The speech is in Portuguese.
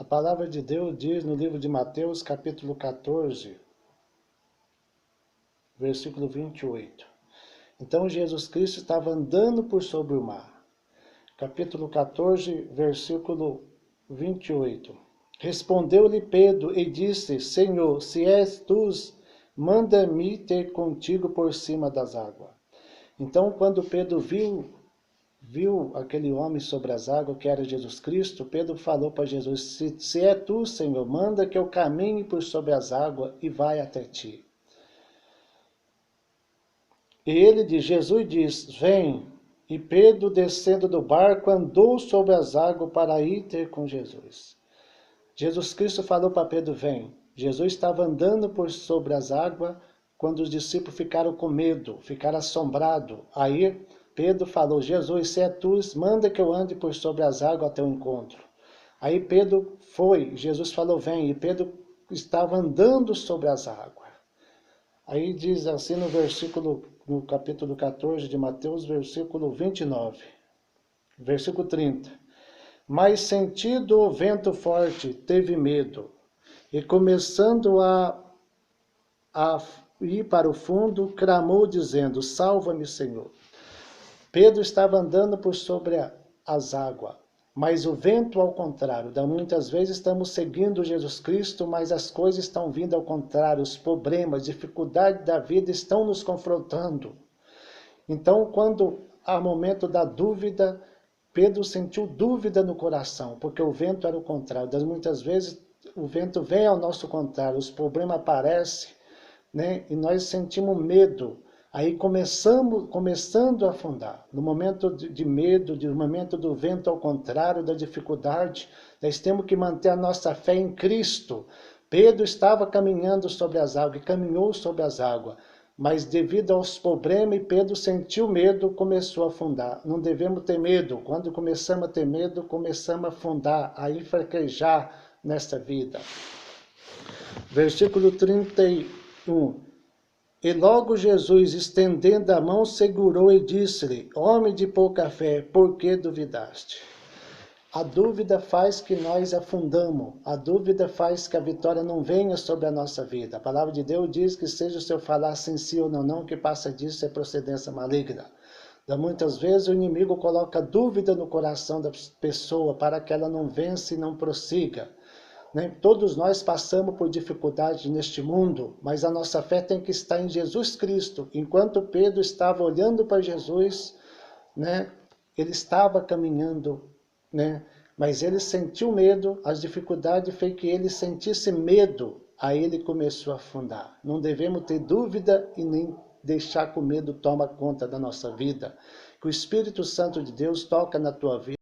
A palavra de Deus diz no livro de Mateus, capítulo 14, versículo 28. Então Jesus Cristo estava andando por sobre o mar. Capítulo 14, versículo 28. Respondeu-lhe Pedro e disse: Senhor, se és tu, manda-me ter contigo por cima das águas. Então, quando Pedro viu aquele homem sobre as águas, que era Jesus Cristo, Pedro falou para Jesus: se é tu, Senhor, manda que eu caminhe por sobre as águas e vai até ti. E Jesus diz: vem. E Pedro, descendo do barco, andou sobre as águas para ir ter com Jesus. Jesus Cristo falou para Pedro: vem. Jesus estava andando por sobre as águas quando os discípulos ficaram com medo, ficaram assombrados. Aí Pedro falou: Jesus, se é tu, manda que eu ande por sobre as águas até o encontro. Aí Pedro foi, Jesus falou: vem. E Pedro estava andando sobre as águas. Aí diz assim no capítulo 14 de Mateus, versículo 29, versículo 30. Mas sentindo o vento forte, teve medo, e começando a ir para o fundo, clamou dizendo: salva-me, Senhor. Pedro estava andando por sobre as águas, mas o vento ao contrário. Muitas vezes estamos seguindo Jesus Cristo, mas as coisas estão vindo ao contrário, os problemas, dificuldades da vida estão nos confrontando. Então, quando há momento da dúvida, Pedro sentiu dúvida no coração, porque o vento era o contrário. Muitas vezes o vento vem ao nosso contrário, os problemas aparecem, né? E nós sentimos medo. Aí começando a afundar. No momento de medo, no momento do vento ao contrário, da dificuldade, nós temos que manter a nossa fé em Cristo. Pedro estava caminhando sobre as águas, e caminhou sobre as águas, mas devido aos problemas, Pedro sentiu medo, começou a afundar. Não devemos ter medo. Quando começamos a ter medo, começamos a afundar, a fraquejar nesta vida. Versículo 31. E logo Jesus, estendendo a mão, segurou e disse-lhe: homem de pouca fé, por que duvidaste? A dúvida faz que nós afundamos. A dúvida faz que a vitória não venha sobre a nossa vida. A palavra de Deus diz que seja o seu falar sim, sim ou não, que passa disso é procedência maligna. Muitas vezes o inimigo coloca dúvida no coração da pessoa para que ela não vença e não prossiga. Todos nós passamos por dificuldades neste mundo, mas a nossa fé tem que estar em Jesus Cristo. Enquanto Pedro estava olhando para Jesus, ele estava caminhando, mas ele sentiu medo, as dificuldades fez que ele sentisse medo, aí ele começou a afundar. Não devemos ter dúvida e nem deixar que o medo tome conta da nossa vida. Que o Espírito Santo de Deus toca na tua vida.